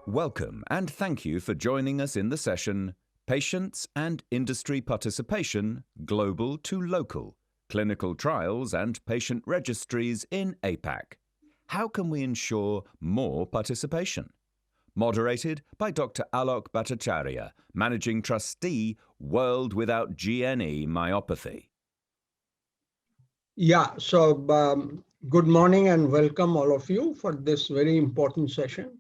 Welcome and thank you for joining us in the session Patients and Industry Participation Global to Local, Clinical Trials and Patient Registries in APAC. How can we ensure more participation? Moderated by Dr. Alok Bhattacharya, Managing Trustee, World Without GNE Myopathy. Yeah, so good morning and welcome all of you for this very important session.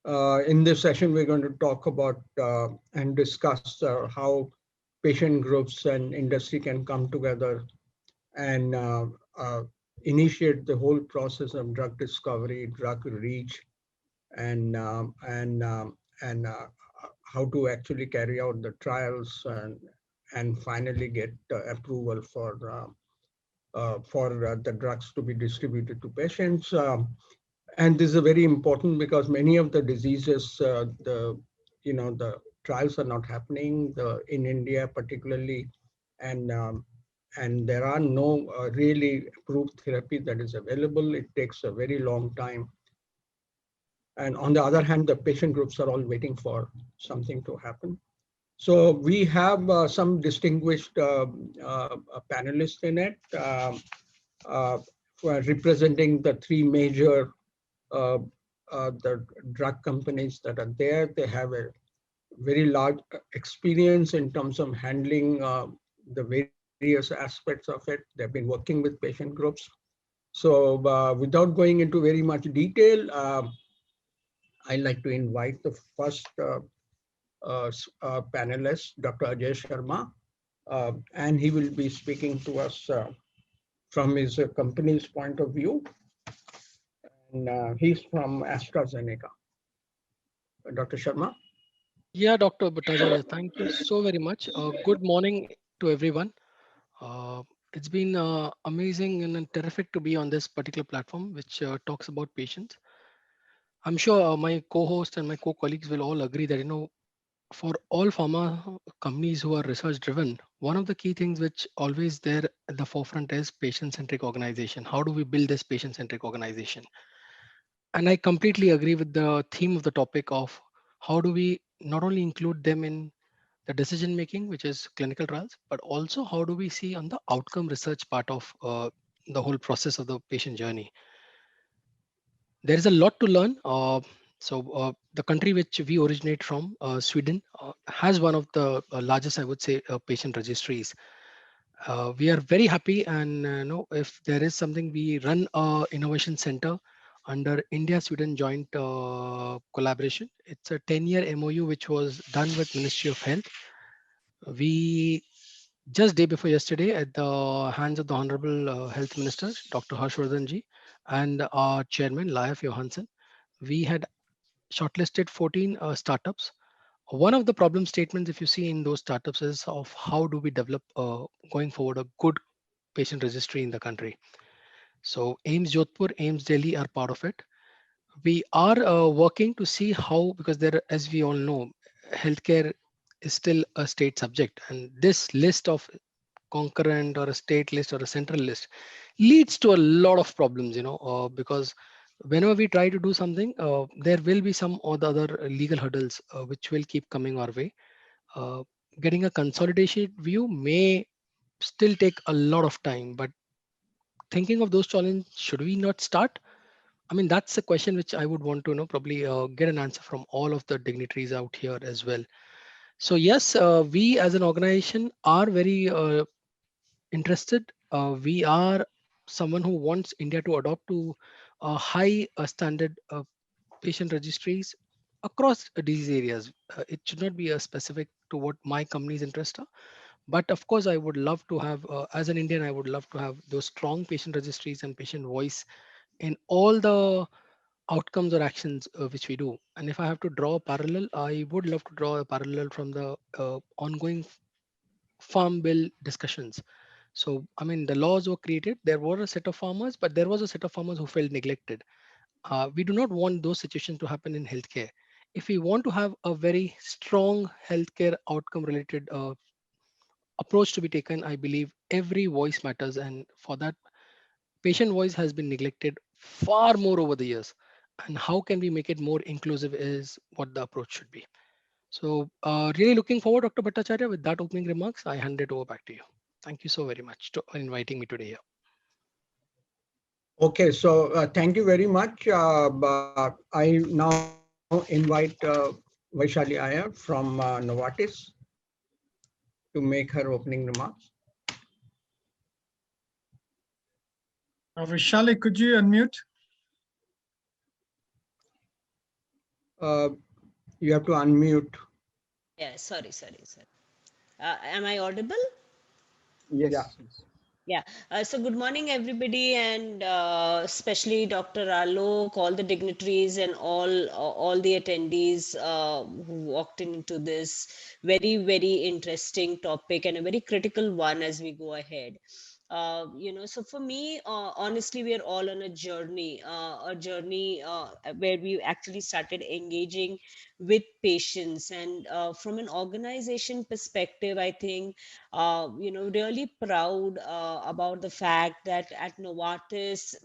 In this session, we're going to talk about and discuss how patient groups and industry can come together and initiate the whole process of drug discovery, drug reach, and how to actually carry out the trials and finally get approval for the drugs to be distributed to patients. And this is very important because many of the diseases, the trials are not happening in India particularly, and there are no really approved therapy that is available. It takes a very long time. And on the other hand, the patient groups are all waiting for something to happen. So we have some distinguished panelists in it, representing the three major the drug companies that are there. They have a very large experience in terms of handling the various aspects of it. They've been working with patient groups. So without going into very much detail, I'd like to invite the first panelist, Dr. Ajay Sharma, and he will be speaking to us from his company's point of view. And he's from AstraZeneca. Dr. Sharma? Yeah, Dr. Bhattacharya, thank you so very much. Good morning to everyone. It's been amazing and terrific to be on this particular platform, which talks about patients. I'm sure my co-host and my co-colleagues will all agree that, for all pharma companies who are research driven, one of the key things which always there at the forefront is patient-centric organization. How do we build this patient-centric organization? And I completely agree with the theme of the topic of how do we not only include them in the decision making, which is clinical trials, but also how do we see on the outcome research part of the whole process of the patient journey. There is a lot to learn. The country which we originate from, Sweden, has one of the largest, I would say, patient registries. We are very happy, and if there is something, we run a innovation center under India-Sweden joint collaboration. It's a 10-year MOU which was done with Ministry of Health. We just day before yesterday, at the hands of the Honorable Health Minister, Dr. Harshvardhan ji, and our chairman, Laif Johansson, we had shortlisted 14 startups. One of the problem statements, if you see in those startups, is of how do we develop going forward a good patient registry in the country. So AIIMS Jodhpur, AIIMS Delhi are part of it. We are working to see how, because there, as we all know, healthcare is still a state subject, and this list of concurrent or a state list or a central list leads to a lot of problems, because whenever we try to do something, there will be some or the other legal hurdles which will keep coming our way. Uh, Getting a consolidation view may still take a lot of time, but thinking of those challenges, should we not start? I mean, that's a question which I would want to probably get an answer from all of the dignitaries out here as well. So yes, we as an organization are very interested. We are someone who wants India to adopt to a high standard patient registries across disease areas. It should not be a specific to what my company's interests are. But of course, I would love to have, as an Indian, I would love to have those strong patient registries and patient voice in all the outcomes or actions which we do. And if I have to draw a parallel, I would love to draw a parallel from the ongoing farm bill discussions. So, I mean, the laws were created. There were a set of farmers, but there was a set of farmers who felt neglected. We do not want those situations to happen in healthcare. If we want to have a very strong healthcare outcome related approach to be taken. I believe every voice matters, and for that, patient voice has been neglected far more over the years. And how can we make it more inclusive is what the approach should be. So, really looking forward, Dr. Bhattacharya. With that opening remarks, I hand it over back to you. Thank you so very much for inviting me today here. Okay, so thank you very much. But I now invite Vaishali Iyer from Novartis to make her opening remarks. Vishali, could you unmute? You have to unmute. Yeah, sorry. Am I audible? Yes. Yeah. Yeah. So good morning, everybody, and especially Dr. Alok, all the dignitaries, and all the attendees who walked into this very interesting topic and a very critical one as we go ahead. So for me, honestly, we are all on a journey where we actually started engaging with patients, and from an organization perspective, I think really proud about the fact that at Novartis,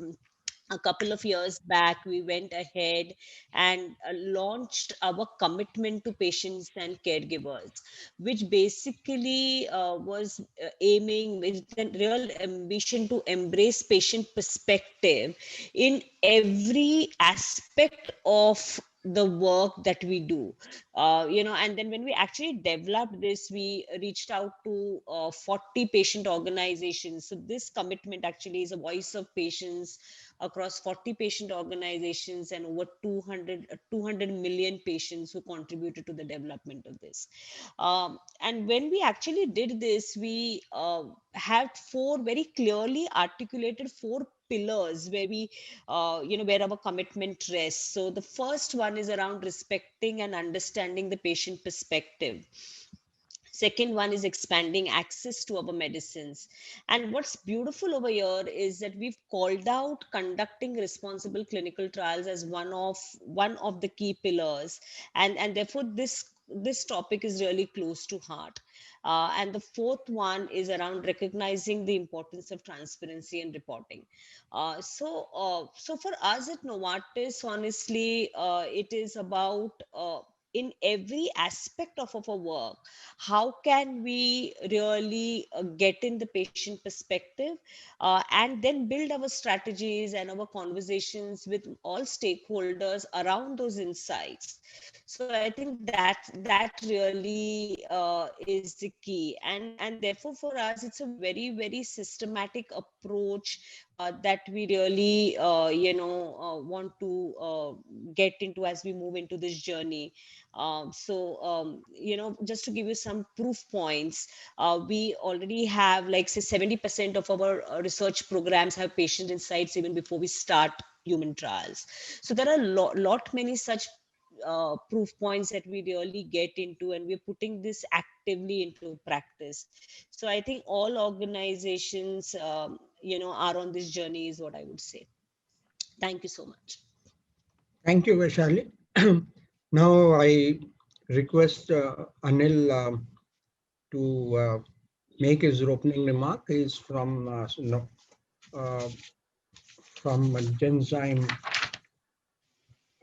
a couple of years back, we went ahead and launched our commitment to patients and caregivers, which basically was aiming with a real ambition to embrace patient perspective in every aspect of the work that we do. And then when we actually developed this, we reached out to 40 patient organizations. So this commitment actually is a voice of patients across 40 patient organizations and over 200 million patients who contributed to the development of this. And when we actually did this, we had four very clearly articulated four pillars where we where our commitment rests. So the first one is around respecting and understanding the patient perspective. Second one is expanding access to our medicines. And what's beautiful over here is that we've called out conducting responsible clinical trials as one of the key pillars, and therefore this topic is really close to heart. And the fourth one is around recognizing the importance of transparency and reporting. So for us at Novartis, honestly, it is about in every aspect of our work, how can we really get in the patient perspective, and then build our strategies and our conversations with all stakeholders around those insights. So I think that really is the key, and therefore for us it's a very systematic approach that we really want to get into as we move into this journey. Just to give you some proof points, we already have, like, say, 70% of our research programs have patient insights even before we start human trials. So there are lot many such proof points that we really get into, and we're putting this actively into practice. So I think all organizations are on this journey, is what I would say. Thank you so much. Thank you, Vaishali. Now I request Anil to make his opening remark. He's from Genzyme.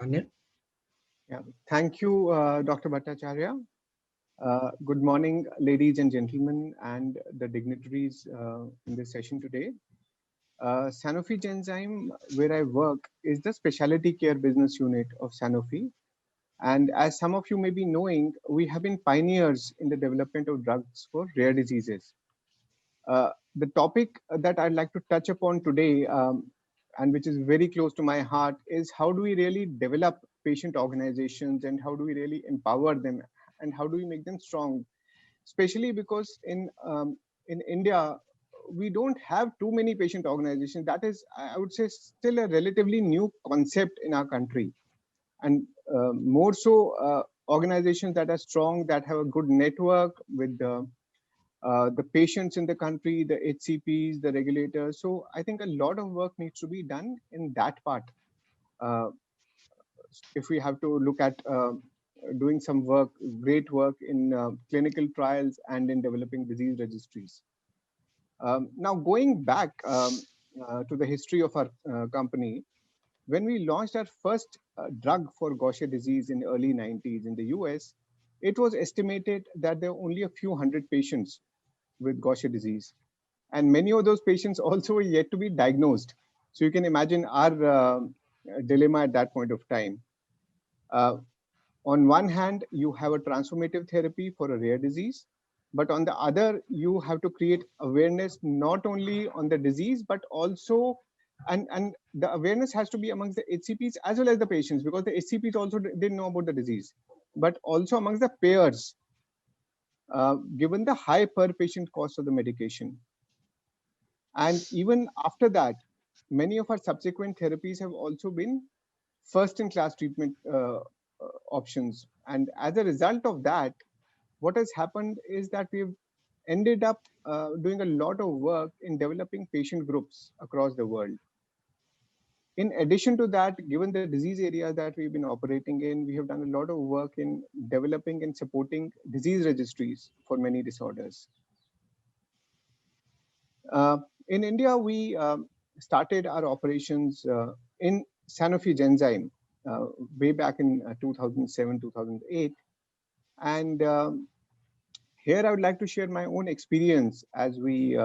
Anil. Yeah. Thank you, Dr. Bhattacharya. Good morning, ladies and gentlemen, and the dignitaries in this session today. Sanofi Genzyme, where I work, is the specialty care business unit of Sanofi. And as some of you may be knowing, we have been pioneers in the development of drugs for rare diseases. The topic that I'd like to touch upon today, and which is very close to my heart, is how do we really develop patient organizations, and how do we really empower them, and how do we make them strong, especially because in India we don't have too many patient organizations. That is, I would say, still a relatively new concept in our country, and more so organizations that are strong, that have a good network with the patients in the country, the HCPs, the regulators. So I think a lot of work needs to be done in that part. Uh, if we have to look at doing some work, great work in clinical trials and in developing disease registries. Now, going back to the history of our company, when we launched our first drug for Gaucher disease in the early 90s in the US, it was estimated that there were only a few hundred patients with Gaucher disease. And many of those patients also were yet to be diagnosed. So you can imagine our dilemma at that point of time. On one hand, you have a transformative therapy for a rare disease, but on the other, you have to create awareness not only on the disease, but also, and the awareness has to be amongst the HCPs as well as the patients, because the HCPs also didn't know about the disease, but also amongst the payers, given the high per patient cost of the medication. And even after that, many of our subsequent therapies have also been first-in-class treatment options. And as a result of that, what has happened is that we've ended up doing a lot of work in developing patient groups across the world. In addition to that, given the disease areas that we've been operating in, we have done a lot of work in developing and supporting disease registries for many disorders. In India, we started our operations in Sanofi Genzyme way back in 2007, 2008. And here I would like to share my own experience as we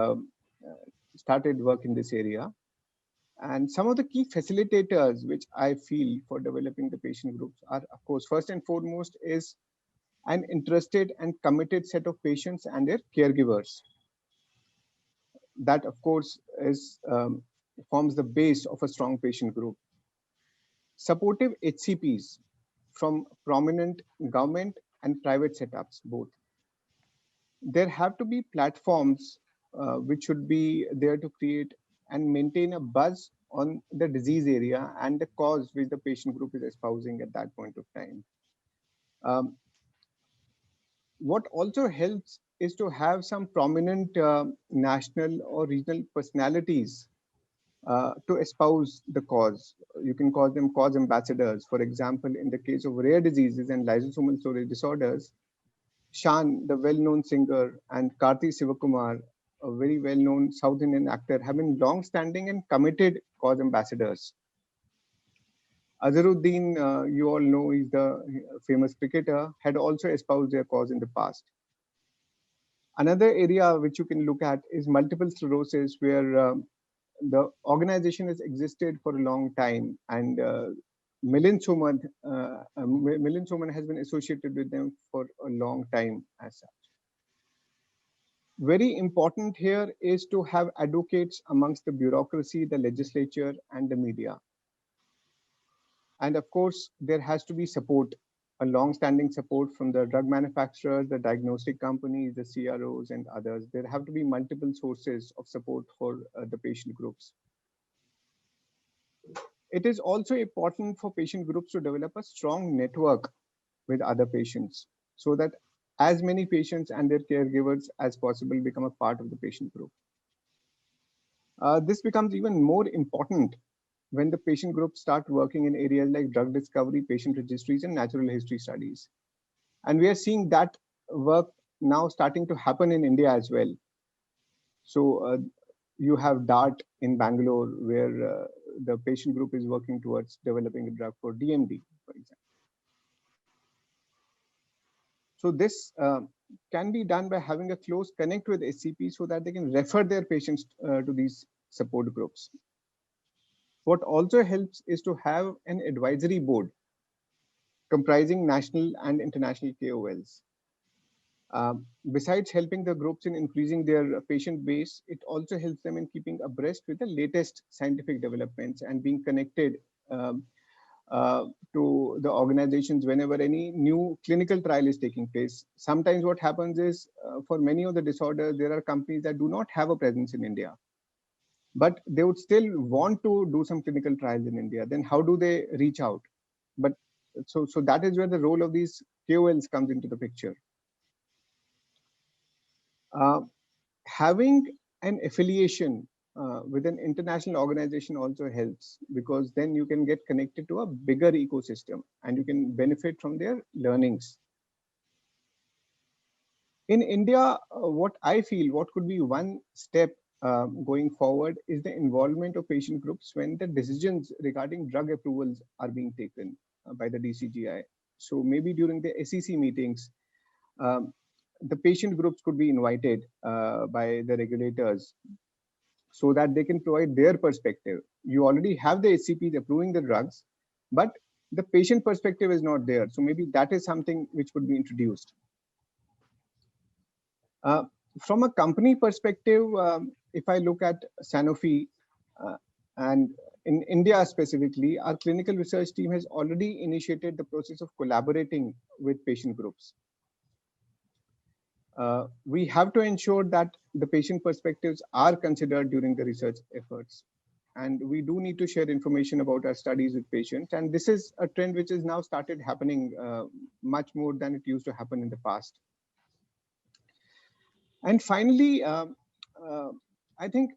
started work in this area. And some of the key facilitators which I feel for developing the patient groups are, of course, first and foremost is an interested and committed set of patients and their caregivers. That, of course, is forms the base of a strong patient group. Supportive HCPs from prominent government and private setups, both. There have to be platforms which should be there to create and maintain a buzz on the disease area and the cause which the patient group is espousing at that point of time. What also helps is to have some prominent national or regional personalities to espouse the cause. You can call them cause ambassadors. For example, in the case of rare diseases and lysosomal storage disorders, Shan, the well-known singer, and Karthi Sivakumar, a very well-known South Indian actor, have been long-standing and committed cause ambassadors. Azharuddin, you all know, is the famous cricketer, had also espoused their cause in the past. Another area which you can look at is multiple sclerosis, where the organization has existed for a long time, and Milind Soman has been associated with them for a long time as such. Very important here is to have advocates amongst the bureaucracy, the legislature, and the media. And of course, there has to be support, a long-standing support from the drug manufacturers, the diagnostic companies, the CROs, and others. There have to be multiple sources of support for the patient groups. It is also important for patient groups to develop a strong network with other patients so that as many patients and their caregivers as possible become a part of the patient group. This becomes even more important when the patient groups start working in areas like drug discovery, patient registries, and natural history studies. And we are seeing that work now starting to happen in India as well. So you have DART in Bangalore, where the patient group is working towards developing a drug for DMD, for example. So this can be done by having a close connect with HCP so that they can refer their patients to these support groups. What also helps is to have an advisory board comprising national and international KOLs. Besides helping the groups in increasing their patient base, it also helps them in keeping abreast with the latest scientific developments and being connected to the organizations whenever any new clinical trial is taking place. Sometimes what happens is for many of the disorders, there are companies that do not have a presence in India, but they would still want to do some clinical trials in India. Then how do they reach out? But so that is where the role of these KOLs comes into the picture. Having an affiliation with an international organization also helps, because then you can get connected to a bigger ecosystem and you can benefit from their learnings. In India, what I feel, what could be one step going forward is the involvement of patient groups when the decisions regarding drug approvals are being taken by the DCGI. So maybe during the SEC meetings, um, the patient groups could be invited by the regulators so that they can provide their perspective. You already have the HCPs approving the drugs, but the patient perspective is not there. So maybe that is something which would be introduced. From a company perspective, if I look at Sanofi and in India specifically, our clinical research team has already initiated the process of collaborating with patient groups. We have to ensure that the patient perspectives are considered during the research efforts. And we do need to share information about our studies with patients. And this is a trend which has now started happening much more than it used to happen in the past. And finally, I think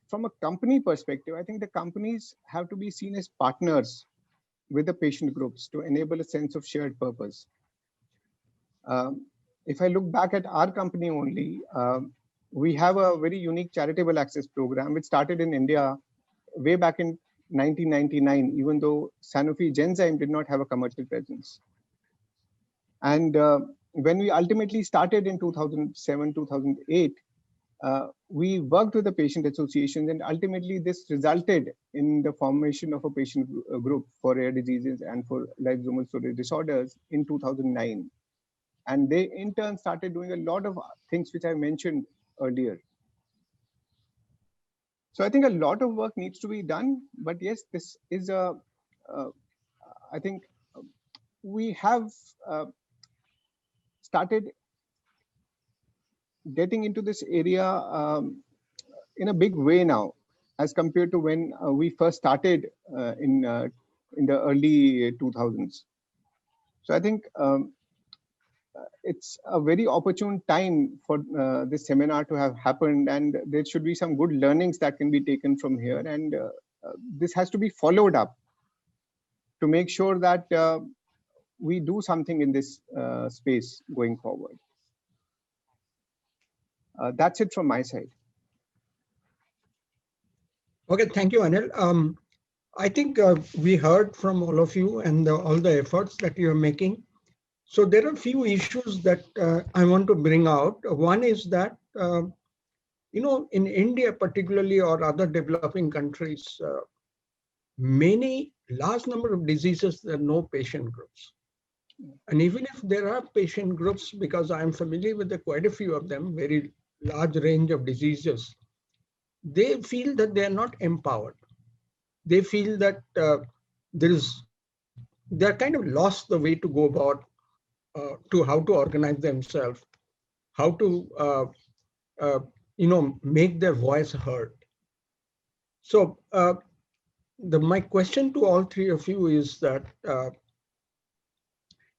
from a company perspective, I think the companies have to be seen as partners with the patient groups to enable a sense of shared purpose. If I look back at our company only, we have a very unique charitable access program which started in India way back in 1999, even though Sanofi Genzyme did not have a commercial presence. And when we ultimately started in 2007, 2008, we worked with the patient associations, and ultimately this resulted in the formation of a patient group for rare diseases and for lysosomal storage disorders in 2009. And they in turn started doing a lot of things which I mentioned earlier. So I think a lot of work needs to be done, but yes, this is I think we have started getting into this area in a big way now, as compared to when we first started in the early 2000s. So I think it's a very opportune time for this seminar to have happened, and there should be some good learnings that can be taken from here, and this has to be followed up to make sure that we do something in this space going forward. That's it from my side. Okay, thank you, Anil. I think we heard from all of you and all the efforts that you're making. So there are a few issues that I want to bring out. One is that, in India particularly, or other developing countries, large number of diseases, there are no patient groups. And even if there are patient groups, because I'm familiar with quite a few of them, very large range of diseases, they feel that they are not empowered. They feel that they're kind of lost the way to go about to how to organize themselves, how to make their voice heard. So my question to all three of you is that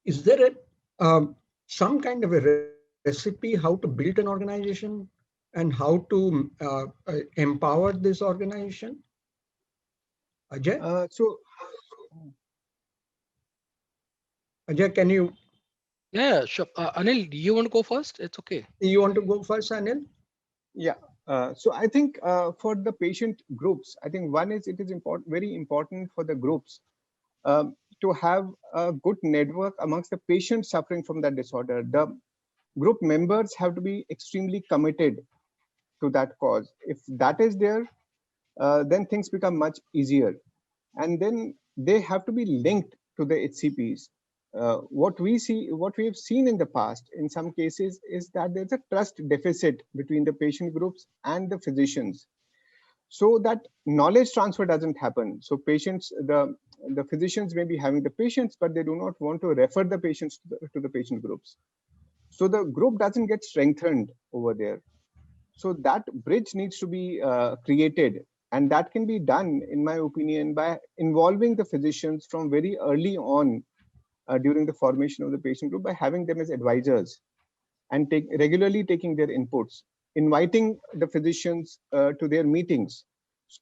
is there some kind of a recipe how to build an organization and how to empower this organization? Ajay? Ajay, can you? Yeah, sure. Anil, do you want to go first? It's okay. You want to go first, Anil? Yeah. So I think for the patient groups, I think one is it is very important for the groups to have a good network amongst the patients suffering from that disorder. The group members have to be extremely committed to that cause. If that is there, then things become much easier. And then they have to be linked to the HCPs. What we have seen in the past, in some cases, is that there's a trust deficit between the patient groups and the physicians, so that knowledge transfer doesn't happen. So patients, the physicians may be having the patients, but they do not want to refer the patients to the patient groups. So the group doesn't get strengthened over there. So that bridge needs to be created. And that can be done, in my opinion, by involving the physicians from very early on during the formation of the patient group, by having them as advisors and regularly taking their inputs. inviting the physicians to their meetings,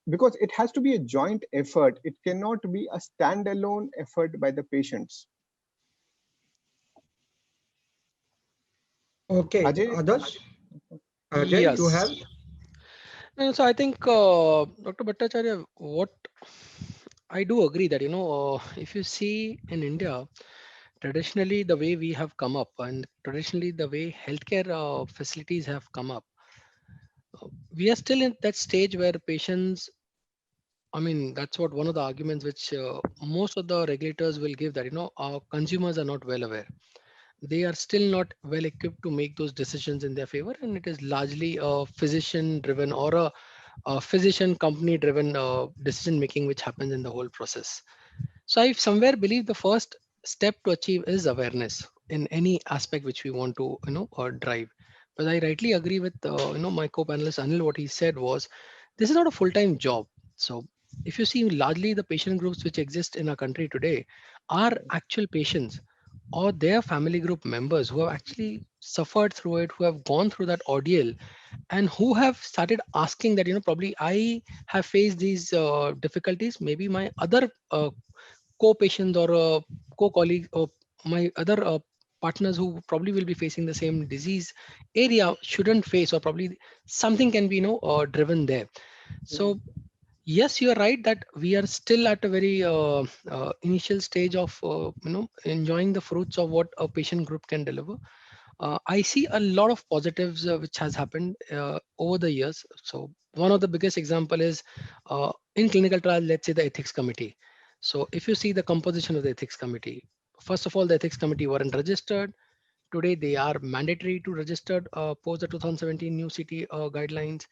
because it has to be a joint effort. It cannot be a standalone effort by the patients. Okay, Ajay? others? Ajay, you have? Yes. So I think Dr. Bhattacharya, what I do agree that, if you see in India, traditionally the way we have come up and traditionally the way healthcare facilities have come up, we are still in that stage where patients, I mean, that's what one of the arguments which most of the regulators will give, that, our consumers are not well aware. They are still not well equipped to make those decisions in their favor. And it is largely a physician driven or a physician company driven decision making which happens in the whole process. So I somewhere believe the first step to achieve is awareness in any aspect which we want to, drive. But I rightly agree with, my co-panelist Anil. What he said was, this is not a full-time job. So if you see largely the patient groups which exist in our country today are actual patients or their family group members who have actually suffered through it, who have gone through that ordeal, and who have started asking that, probably I have faced these difficulties. Maybe my other co-patients or co-colleagues or my other partners who probably will be facing the same disease area shouldn't face, or probably something can be, driven there. So yes, you are right that we are still at a very initial stage of, enjoying the fruits of what a patient group can deliver. I see a lot of positives which has happened over the years. So one of the biggest example is in clinical trial, let's say the ethics committee. So if you see the composition of the ethics committee, first of all, the ethics committee weren't registered. Today, they are mandatory to register post the 2017 new city guidelines.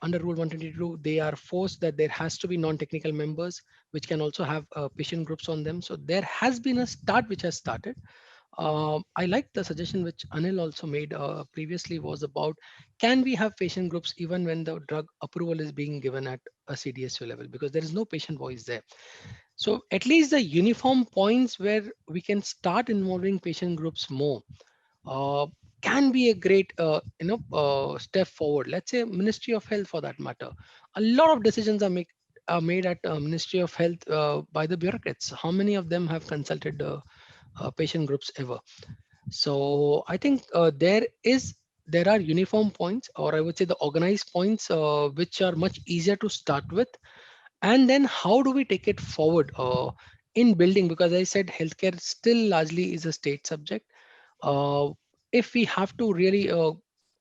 Under Rule 122, they are forced that there has to be non-technical members, which can also have patient groups on them. So there has been a start which has started. I like the suggestion which Anil also made previously, was about, can we have patient groups even when the drug approval is being given at a CDSO level, because there is no patient voice there. So at least the uniform points where we can start involving patient groups more uh, can be a great step forward. Let's say Ministry of Health, for that matter, a lot of decisions are made at Ministry of Health by the bureaucrats. How many of them have consulted patient groups ever? So I think there are uniform points, or I would say the organized points, which are much easier to start with. And then how do we take it forward in building? Because I said healthcare still largely is a state subject. uh, if we have to really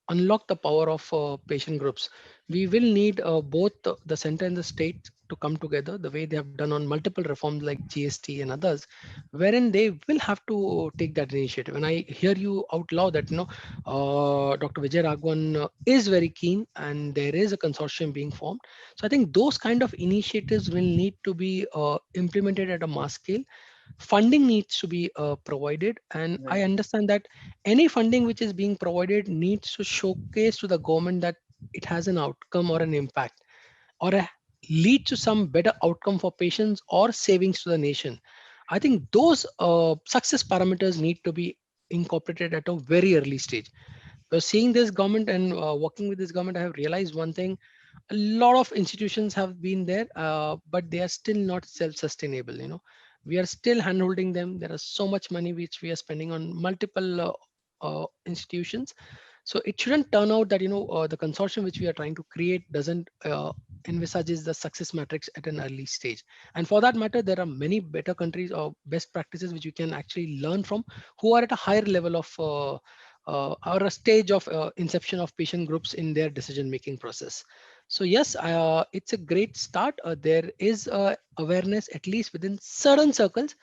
unlock the power of patient groups, we will need both the center and the state to come together the way they have done on multiple reforms like GST and others, wherein they will have to take that initiative. And I hear you out loud that, Dr. Vijay Raghavan is very keen, and there is a consortium being formed. So I think those kind of initiatives will need to be implemented at a mass scale. Funding needs to be provided, and I Right. understand that any funding which is being provided needs to showcase to the government that it has an outcome or an impact, or lead to some better outcome for patients or savings to the nation. I think those success parameters need to be incorporated at a very early stage. But seeing this government and working with this government, I have realized one thing: a lot of institutions have been there, but they are still not self-sustainable. We are still handholding them. There is so much money which we are spending on multiple institutions. So it shouldn't turn out that, the consortium which we are trying to create doesn't envisages the success matrix at an early stage. And for that matter, there are many better countries or best practices which you can actually learn from, who are at a higher level of or a stage of inception of patient groups in their decision making process. So yes, it's a great start. There is awareness, at least within certain circles.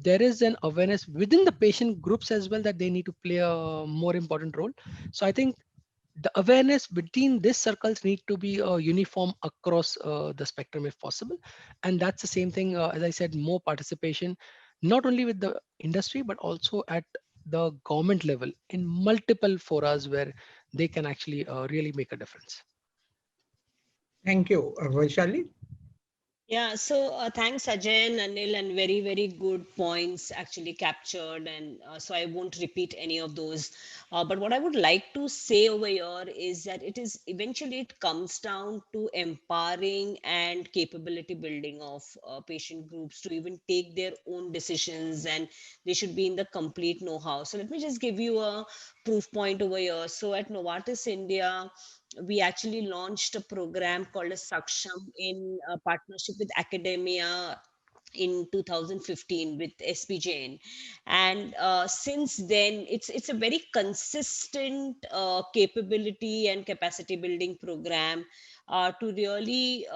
There is an awareness within the patient groups as well, that they need to play a more important role. So I think the awareness between these circles need to be uniform across the spectrum if possible. And that's the same thing, as I said, more participation, not only with the industry, but also at the government level in multiple forums where they can actually really make a difference. Thank you. Vaishali? Yeah, so thanks Ajay and Anil, and very, very good points actually captured. And so I won't repeat any of those. But what I would like to say over here is that it is eventually it comes down to empowering and capability building of patient groups to even take their own decisions, and they should be in the complete know-how. So let me just give you a proof point over here. So at Novartis India, we actually launched a program called a Saksham in partnership with academia in 2015 with SPJN, and since then it's a very consistent capability and capacity building program to really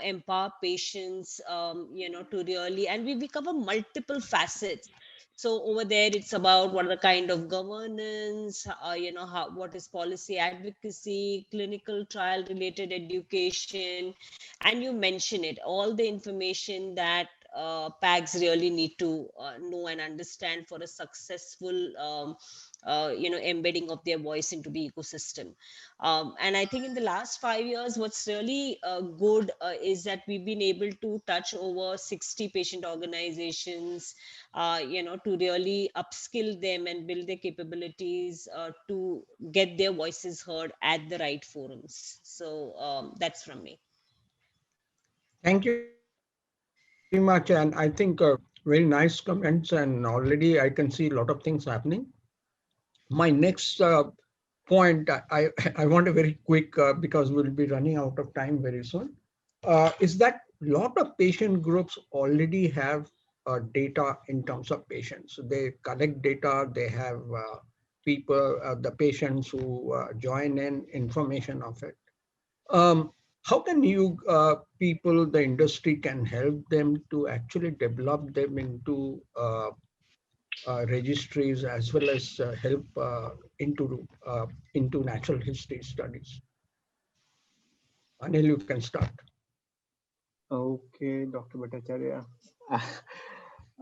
empower patients, to really, and we cover multiple facets. So over there it's about what are the kind of governance, how, what is policy advocacy, clinical trial related education, and you mention it, all the information that PAGs really need to know and understand for a successful embedding of their voice into the ecosystem. And I think in the last 5 years, what's really good is that we've been able to touch over 60 patient organizations, to really upskill them and build their capabilities to get their voices heard at the right forums. So that's from me. Thank you very much. And I think very nice comments, and already I can see a lot of things happening. My next point, I want a very quick, because we'll be running out of time very soon, is that a lot of patient groups already have data in terms of patients. So they collect data, they have people, the patients who join in, information of it. Um, how can you people, the industry can help them to actually develop them into registries, as well as help into natural history studies? Anil, you can start. Okay, Dr. Bhattacharya.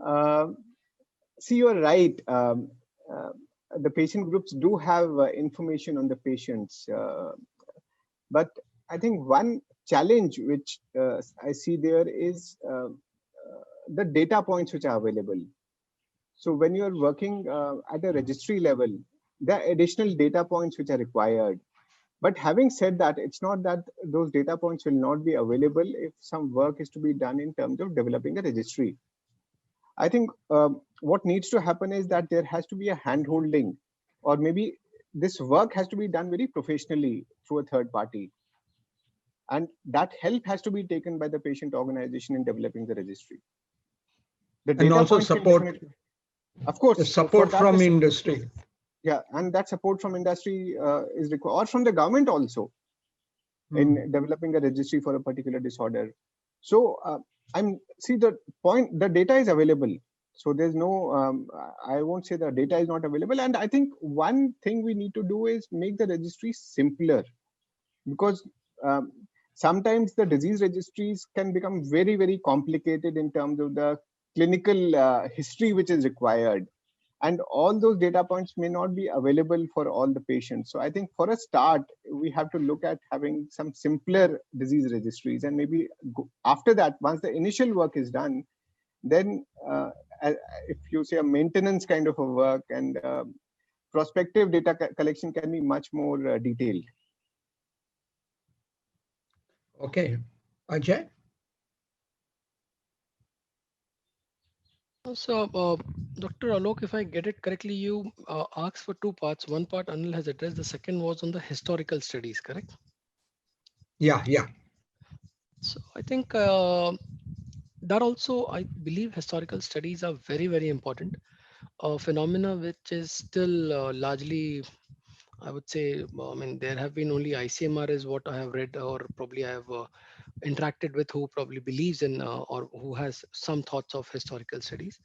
Um, See, you're right. Uh, the patient groups do have information on the patients, but I think one challenge which I see there is the data points which are available. So when you're working at a registry level, there are additional data points which are required. But having said that, it's not that those data points will not be available if some work is to be done in terms of developing a registry. I think what needs to happen is that there has to be a hand-holding, or maybe this work has to be done very professionally through a third party. And that help has to be taken by the patient organization in developing the registry. The And data also points can support, definitely, of course, the for support that, from industry. yeah, and that support from industry is required, or from the government also, in developing a registry for a particular disorder. So I'm see the point, the data is available. So there's no, I won't say the data is not available. And I think one thing we need to do is make the registry simpler, because um, sometimes the disease registries can become very, very complicated in terms of the clinical history which is required. And all those data points may not be available for all the patients. So I think for a start, we have to look at having some simpler disease registries, and maybe after that, once the initial work is done, then if you say a maintenance kind of a work, and prospective data collection can be much more detailed. Okay, Ajay. So, Dr. Alok, if I get it correctly, you asked for two parts. One part Anil has addressed. The second was on the historical studies, correct? Yeah, yeah. So I think that also, I believe historical studies are very, very important. A phenomena which is still largely, I would say, I mean, there have been only ICMR is what I have read, or probably I have interacted with, who probably believes in or who has some thoughts of historical studies.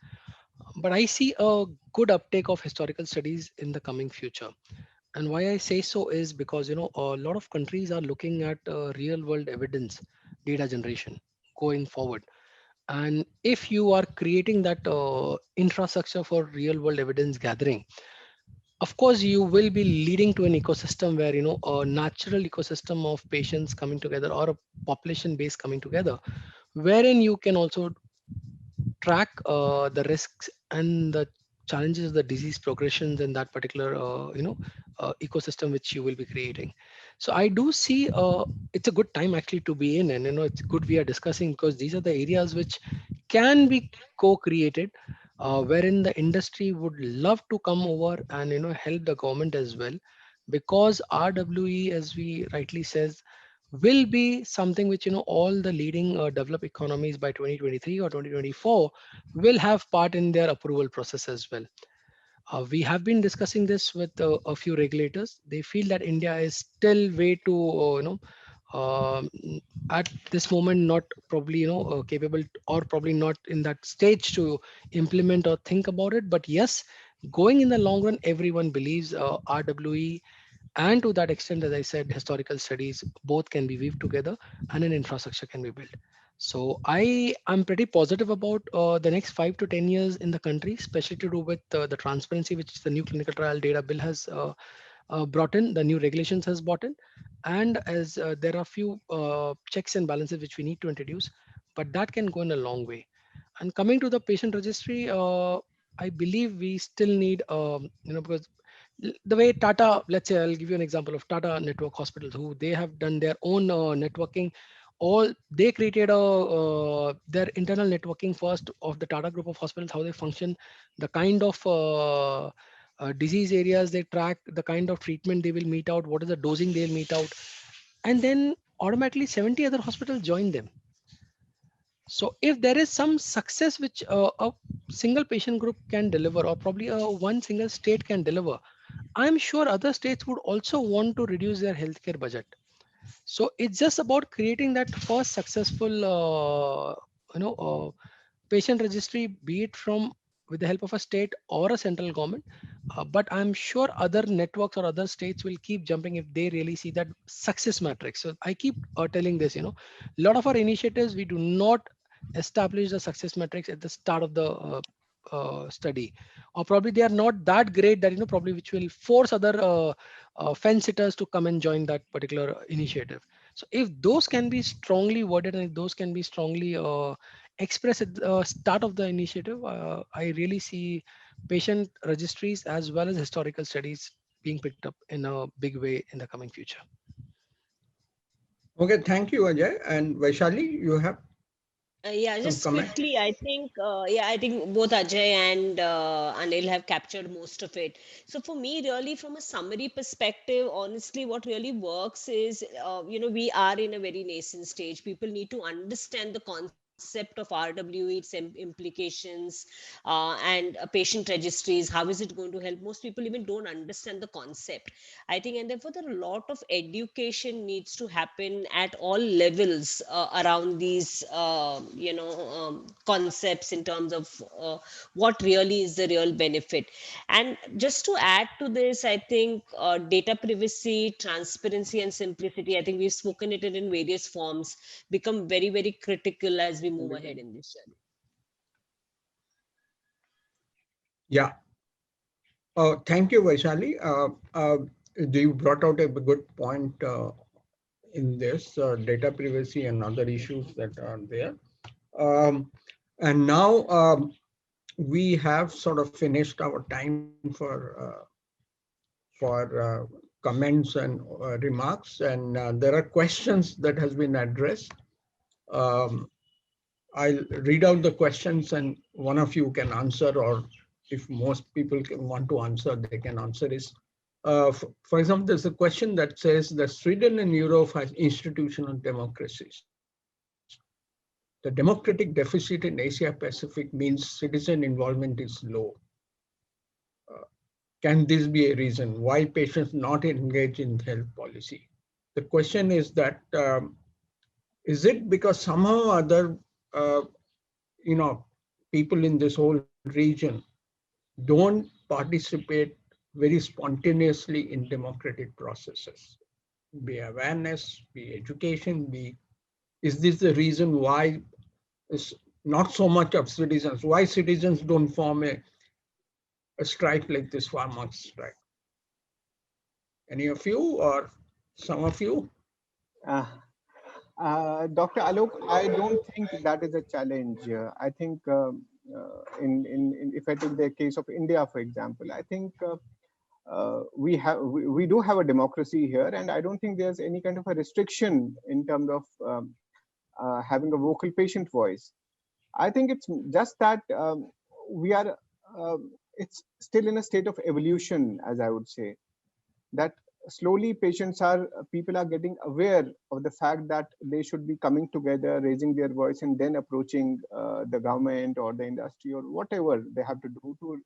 But I see a good uptake of historical studies in the coming future. And why I say so is because, a lot of countries are looking at real world evidence data generation going forward. And if you are creating that infrastructure for real world evidence gathering, of course you will be leading to an ecosystem where, a natural ecosystem of patients coming together, or a population base coming together, wherein you can also track the risks and the challenges of the disease progressions in that particular ecosystem which you will be creating. So I do see it's a good time actually to be in, and it's good we are discussing, because these are the areas which can be co-created, wherein the industry would love to come over and help the government as well, because RWE, as we rightly says, will be something which all the leading developed economies by 2023 or 2024 will have part in their approval process as well. We have been discussing this with a few regulators. They feel that India is still way too um, at this moment not probably capable, or probably not in that stage to implement or think about it. But yes, going in the long run, everyone believes RWE, and to that extent, as I said, historical studies both can be weaved together and an infrastructure can be built. So I am pretty positive about the next 5 to 10 years in the country, especially to do with the transparency which the new clinical trial data bill has brought in, the new regulations has brought in, and as there are few checks and balances which we need to introduce, but that can go in a long way. And coming to the patient registry, I believe we still need, because the way Tata, let's say, I'll give you an example of Tata Network Hospitals, who they have done their own networking. All they created their internal networking first of the Tata group of hospitals, how they function, the kind of disease areas they track, the kind of treatment they will meet out, what is the dosing they'll meet out, and then automatically 70 other hospitals join them. So if there is some success which a single patient group can deliver, or probably one single state can deliver, I'm sure other states would also want to reduce their healthcare budget. So it's just about creating that first successful, patient registry, be it from with the help of a state or a central government. But I'm sure other networks or other states will keep jumping if they really see that success matrix. So I keep telling this, a lot of our initiatives, we do not establish the success metrics at the start of the study, or probably they are not that great that probably which will force other fence sitters to come and join that particular initiative. So if those can be strongly worded, and if those can be strongly expressed at the start of the initiative, I really see patient registries as well as historical studies being picked up in a big way in the coming future. Okay, thank you, Ajay. And Vaishali, you have Yeah, some just comment? quickly, I think both Ajay and Anil have captured most of it. So for me, really, from a summary perspective, honestly, what really works is, we are in a very nascent stage. People need to understand the concept of RWE, its implications, and patient registries. How is it going to help? Most people even don't understand the concept, I think, and therefore there are a lot of education needs to happen at all levels around these, concepts in terms of what really is the real benefit. And just to add to this, I think data privacy, transparency, and simplicity, I think we've spoken it in various forms, become very, very critical as we move ahead in this journey. Yeah. Thank you, Vaishali. You brought out a good point in this data privacy and other issues that are there. And now we have sort of finished our time for comments and remarks, and there are questions that has been addressed. Um, I'll read out the questions, and one of you can answer, or if most people can want to answer, they can answer is, for example, there's a question that says that Sweden and Europe has institutional democracies. The democratic deficit in Asia Pacific means citizen involvement is low. Can this be a reason why patients not engage in health policy? The question is that, is it because somehow or other, you know, people in this whole region don't participate very spontaneously in democratic processes? Be awareness, be education, is this the reason why it's not so much of citizens, why citizens don't form a strike like this farmers strike? Any of you or some of you? Uh, Dr. Alok, I don't think that is a challenge. I think if I take the case of India, for example, I think we do have a democracy here, and I don't think there's any kind of a restriction in terms of having a vocal patient voice. I think it's just that we are it's still in a state of evolution, as I would say, that slowly people are getting aware of the fact that they should be coming together, raising their voice, and then approaching the government or the industry or whatever they have to do to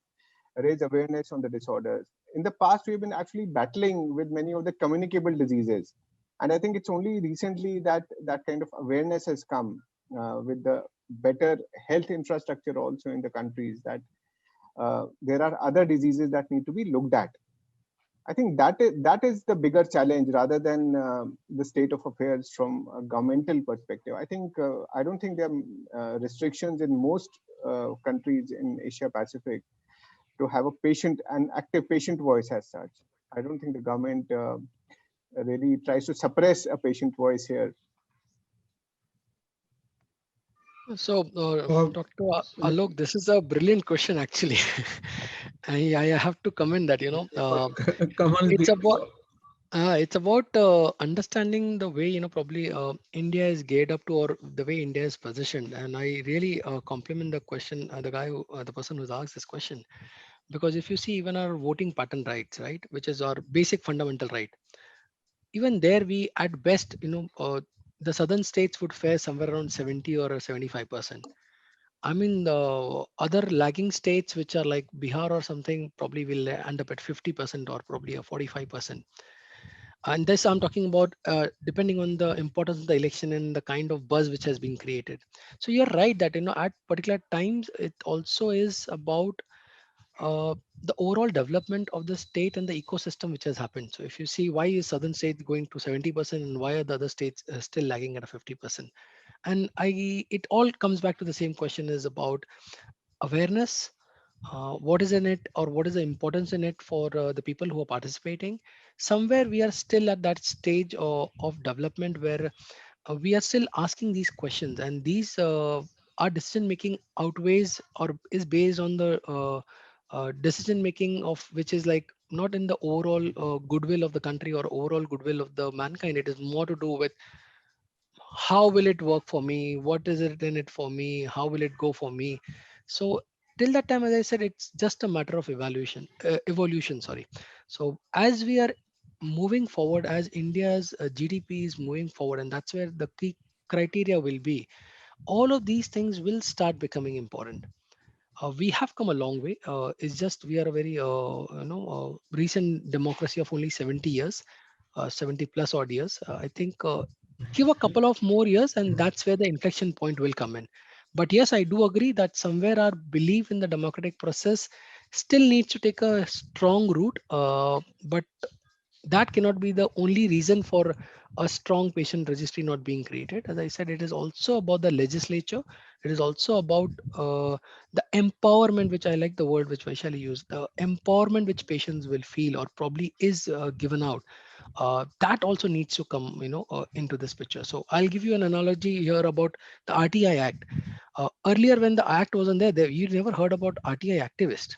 raise awareness on the disorders. In the past, we've been actually battling with many of the communicable diseases. And I think it's only recently that that kind of awareness has come with the better health infrastructure also in the countries, that there are other diseases that need to be looked at. I think that is the bigger challenge rather than the state of affairs from a governmental perspective. I don't think there are restrictions in most countries in Asia Pacific to have an active patient voice as such. I don't think the government really tries to suppress a patient voice here. So, Dr. Alok, this is a brilliant question, actually. I have to comment that, it's about understanding the way, probably India is geared up to, or the way India is positioned. And I really compliment the question, the person who's asked this question. Because if you see even our voting pattern rights, right, which is our basic fundamental right, even there we at best, the southern states would fare somewhere around 70 or 75%. I mean, the other lagging states, which are like Bihar or something, probably will end up at 50% or probably a 45%. And this I'm talking about depending on the importance of the election and the kind of buzz which has been created. So you're right that, at particular times, it also is about uh, the overall development of the state and the ecosystem which has happened. So if you see why is southern states going to 70% and why are the other states still lagging at a 50%? And it all comes back to the same question, is about awareness. What is in it, or what is the importance in it for the people who are participating? Somewhere we are still at that stage of development where we are still asking these questions, and these our decision making outweighs or is based on the decision making of which is like not in the overall goodwill of the country or overall goodwill of the mankind. It is more to do with how will it work for me, what is it in it for me, how will it go for me. So till that time, as I said, it's just a matter of evolution, sorry. So as we are moving forward, as India's GDP is moving forward, and that's where the key criteria will be, all of these things will start becoming important. We have come a long way. It's just we are a very recent democracy of only 70 years, 70 plus odd years. I think give a couple of more years, and that's where the inflection point will come in. But yes, I do agree that somewhere our belief in the democratic process still needs to take a strong root. But that cannot be the only reason for a strong patient registry not being created. As I said, it is also about the legislature. It is also about the empowerment, which I like the word which Vaishali used, the empowerment which patients will feel or probably is given out. That also needs to come, into this picture. So I'll give you an analogy here about the RTI Act. Earlier, when the Act wasn't there, you never heard about RTI activist.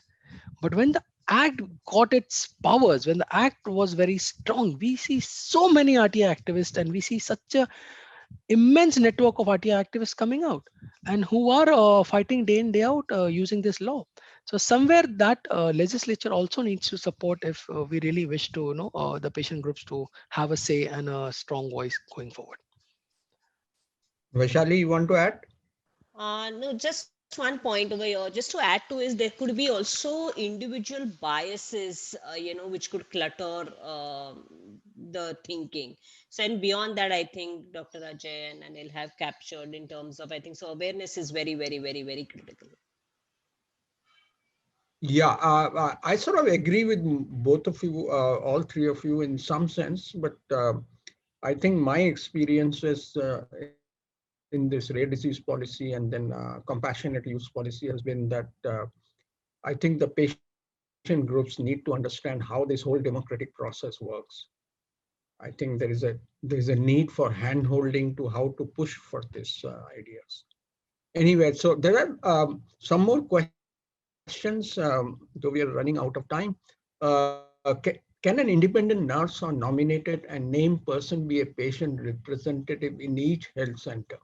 But when the act got its powers, when the act was very strong, we see so many RTI activists, and we see such a immense network of RTI activists coming out and who are fighting day in day out using this law. So somewhere that legislature also needs to support if we really wish to, the patient groups to have a say and a strong voice going forward. Vaishali, you want to add? No, just one point over here. Just to add to is there could be also individual biases, which could clutter the thinking. So, and beyond that, I think Dr. Ajay and Anil have captured in terms of, I think, so awareness is very, very, very, very critical. Yeah, I sort of agree with both of you, all three of you in some sense, but I think my experiences in this rare disease policy and then compassionate use policy has been that I think the patient groups need to understand how this whole democratic process works. I think there is a need for hand holding to how to push for these ideas. Anyway, so there are some more questions, though we are running out of time. Can an independent nurse or nominated and named person be a patient representative in each health center?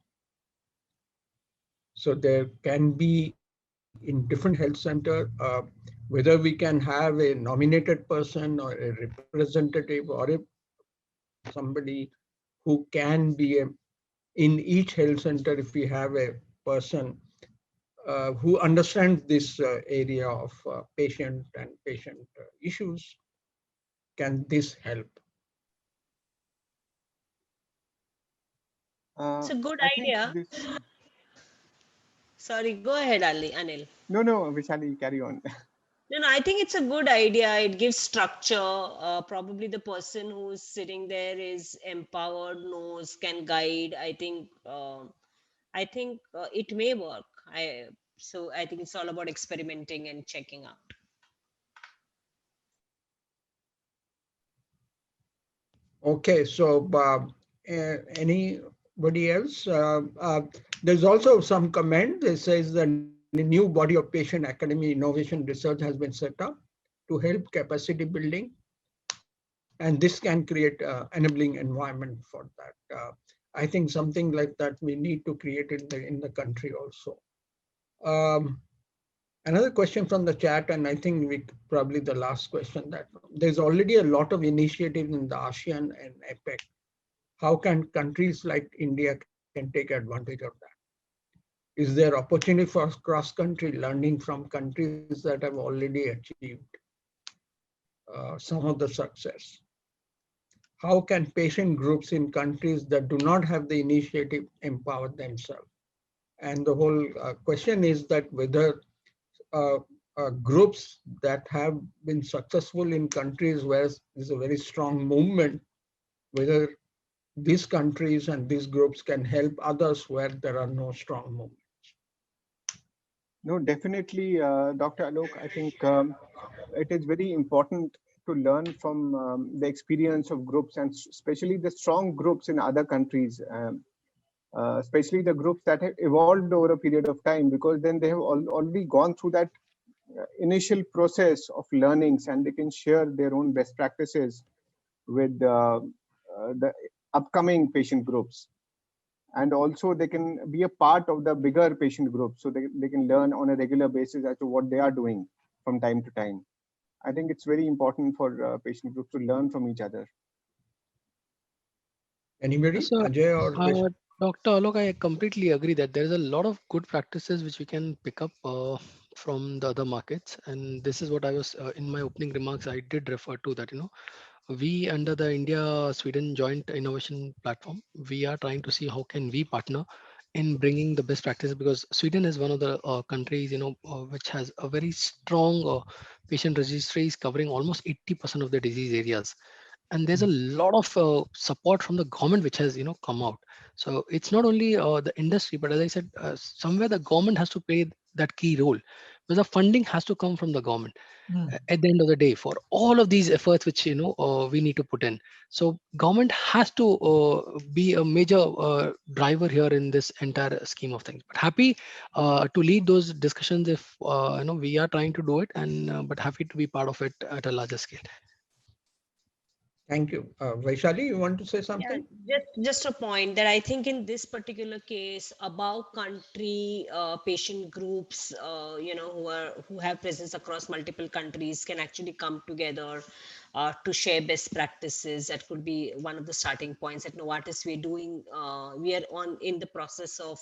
So there can be in different health center, whether we can have a nominated person or a representative or somebody who can be in each health center if we have a person who understands this area of patient and patient issues. Can this help? It's a good I think idea. this. Sorry, go ahead, Anil. No, Vishali, carry on. No, I think it's a good idea. It gives structure. Probably the person who's sitting there is empowered, knows, can guide. I think it may work. I think it's all about experimenting and checking out. Okay, so anybody else? There's also some comment that says the new body of patient academy innovation research has been set up to help capacity building, and this can create enabling environment for that. I think something like that we need to create in the country also. Um, Another question from the chat, and I think probably the last question, that there's already a lot of initiative in the ASEAN and APEC. How can countries like India can take advantage of that? Is there opportunity for cross-country learning from countries that have already achieved some of the success? How can patient groups in countries that do not have the initiative empower themselves? And the whole question is that whether uh, groups that have been successful in countries where there's a very strong movement, whether these countries and these groups can help others where there are no strong movements. No, definitely, Dr. Alok. I think it is very important to learn from the experience of groups, and especially the strong groups in other countries, especially the groups that have evolved over a period of time, because then they have already gone through that initial process of learnings, and they can share their own best practices with the upcoming patient groups. And also they can be a part of the bigger patient group, so they can learn on a regular basis as to what they are doing from time to time. I think it's very important for patient groups to learn from each other. Anybody, So, Ajay or Dr. Alok, I completely agree that there is a lot of good practices which we can pick up from the other markets. And this is what I was in my opening remarks, I did refer to that, we under the India Sweden joint innovation platform, we are trying to see how can we partner in bringing the best practices, because Sweden is one of the countries, which has a very strong patient registries covering almost 80% of the disease areas. And there's a lot of support from the government which has come out. So it's not only the industry, but as I said, somewhere the government has to play that key role, because the funding has to come from the government at the end of the day for all of these efforts which we need to put in. So government has to be a major driver here in this entire scheme of things. But happy to lead those discussions if we are trying to do it, and but happy to be part of it at a larger scale. Thank you. Vaishali, you want to say Yeah, something? just a point that I think in this particular case, above country patient groups, who have presence across multiple countries can actually come together to share best practices. That could be one of the starting points. At Novartis, we're doing, we are in the process of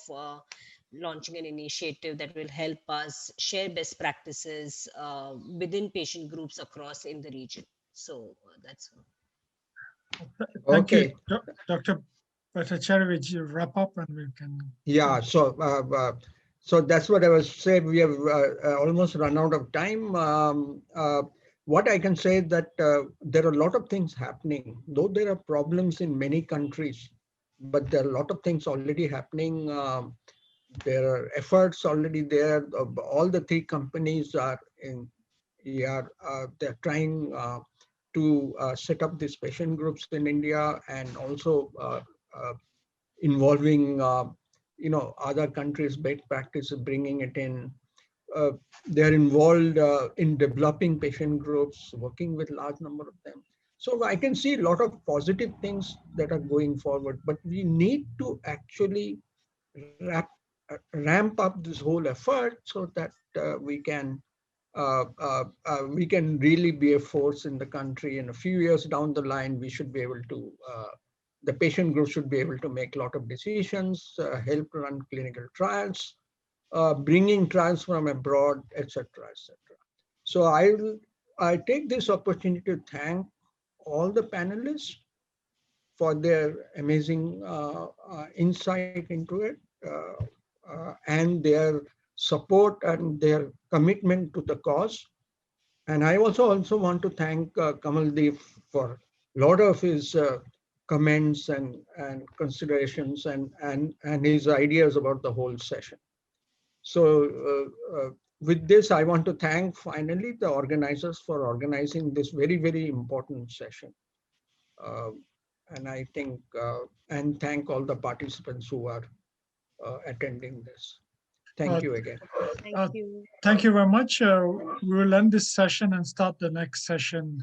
launching an initiative that will help us share best practices within patient groups across in the region. So that's. Thank Okay. you, Dr. Bhattacharya. Will wrap up and we can. Yeah, so that's what I was saying. We have almost run out of time. What I can say is that there are a lot of things happening, though there are problems in many countries, but there are a lot of things already happening. There are efforts already there. All the three companies are in. Yeah, they're trying to set up these patient groups in India, and also involving other countries' best practices, bringing it in. They're involved in developing patient groups, working with large number of them. So I can see a lot of positive things that are going forward, but we need to actually ramp up this whole effort so that we can really be a force in the country. In a few years down the line, we should be able to, the patient group should be able to make a lot of decisions, help run clinical trials, bringing trials from abroad, etc., etc. So I take this opportunity to thank all the panelists for their amazing insight into it, and their support and their commitment to the cause. And I also want to thank Kamaldeep for a lot of his comments and considerations and his ideas about the whole session. So with this, I want to thank finally the organizers for organizing this very, very important session. And I think, and thank all the participants who are attending this. Thank you again. Thank you. Thank you very much. We will end this session and start the next session.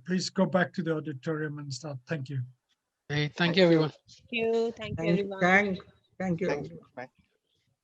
Please go back to the auditorium and start. Thank you. Hey, thank you, everyone. Thank you. Thank you, everyone. Thank you. Thank you. Bye.